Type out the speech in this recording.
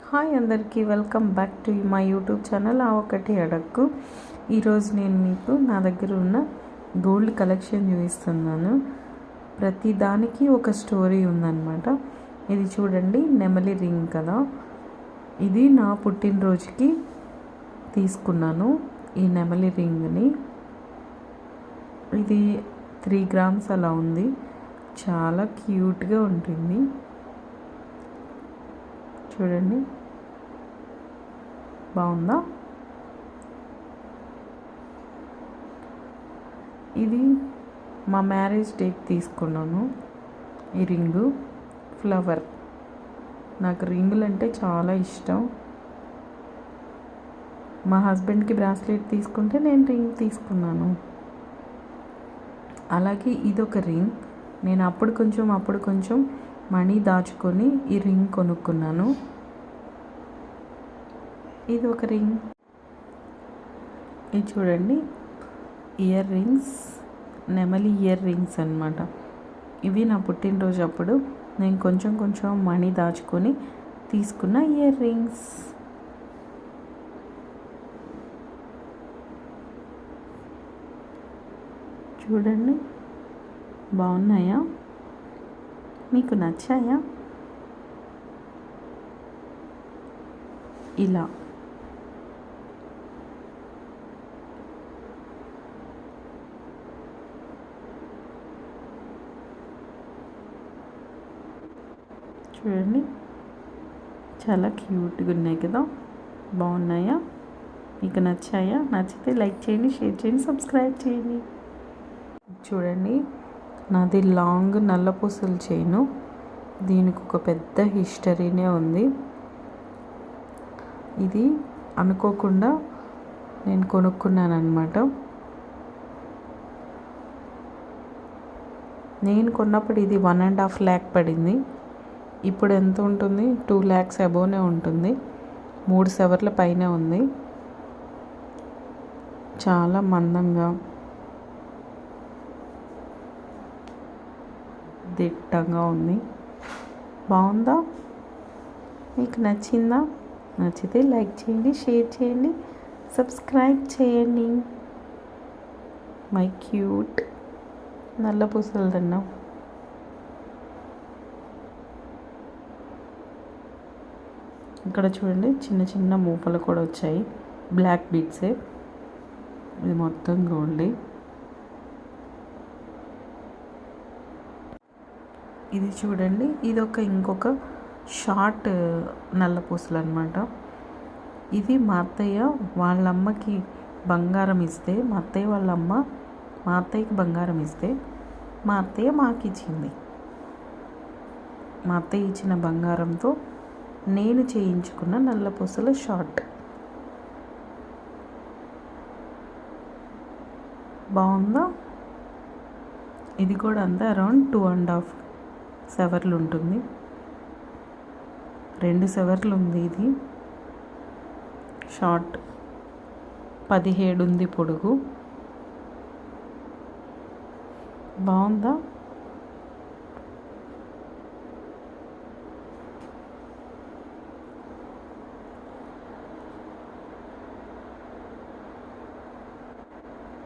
Hi అందరికీ welcome back to my YouTube channel ఆ ఒకటి అడక్కు. ఈరోజు నేను మీకు నా దగ్గర ఉన్న గోల్డ్ కలెక్షన్ చూపిస్తున్నాను. ప్రతి దానికి ఒక స్టోరీ ఉందన్నమాట. ఇది చూడండి, నెమలి రింగ్ కదా. ఇది నా పుట్టినరోజుకి తీసుకున్నాను ఈ నెమలి రింగ్ని. ఇది 3 గ్రామ్స్ అలా ఉంది. చాలా క్యూట్గా ఉంటుంది. చూడండి, బాగుందా? ఇది మా మ్యారేజ్ డేకి తీసుకున్నాను. ఈ రింగు ఫ్లవర్. నాకు రింగులు అంటే చాలా ఇష్టం. మా హస్బెండ్కి బ్రాస్లెట్ తీసుకుంటే నేను రింగ్ తీసుకున్నాను. అలాగే ఇదొక రింగ్. నేను అప్పుడు కొంచెం మనీ దాచుకొని ఈ రింగ్ కొనుక్కున్నాను. ఇది ఒక రింగ్. ఇది చూడండి, ఇయర్ రింగ్స్, నెమలి ఇయర్ రింగ్స్ అన్నమాట. ఇవి నా పుట్టినరోజు అప్పుడు నేను కొంచెం మనీ దాచుకొని తీసుకున్న ఇయర్ రింగ్స్. చూడండి, బాగున్నాయా? మీకు నచ్చాయా? ఇలా చూడండి, చాలా క్యూట్గా ఉన్నాయి కదా. బాగున్నాయా? మీకు నచ్చాయా? నచ్చితే లైక్ చేయండి, షేర్ చేయండి, సబ్స్క్రైబ్ చేయండి. చూడండి, నాది లాంగ్ నల్లపూసల చైను. దీనికి ఒక పెద్ద హిస్టరీనే ఉంది. ఇది అనుకోకుండా నేను కొనుక్కున్నాను అన్నమాట. నేను కొన్నప్పుడు ఇది 1.5 lakh పడింది. ఇప్పుడు ఎంత ఉంటుంది? 2 lakhs అబోనే ఉంటుంది. 3 సవర్ల పైనే ఉంది. చాలా మందంగా, దిట్టంగా ఉంది. బాగుందా? మీకు నచ్చిందా? నచ్చితే లైక్ చేయండి, షేర్ చేయండి, సబ్స్క్రైబ్ చేయండి. మై క్యూట్ నల్ల పూసలు దండం. ఇక్కడ చూడండి, చిన్న మూపలు కూడా వచ్చాయి. బ్లాక్ బీడ్సే. ఇది మొత్తం గోల్డ్. ఇది చూడండి, ఇది ఇంకొక షార్ట్ నల్ల పూసలు అనమాట. ఇది మా అత్తయ్య వాళ్ళ అమ్మకి బంగారం ఇస్తే, మా అత్తయ్య వాళ్ళ అమ్మ మా అత్తయ్యకి బంగారం ఇస్తే మా అత్తయ్య మాకు ఇచ్చింది. మా అత్తయ్య ఇచ్చిన బంగారంతో నేను చేయించుకున్న నల్ల పూసల షార్ట్. బాగుందా? ఇది కూడా అంతా అరౌండ్ 2.5 సవర్లు ఉంటుంది. 2 సవర్లు ఉంది. ఇది షార్ట్. 17 ఉంది పొడుగు. బాగుందా?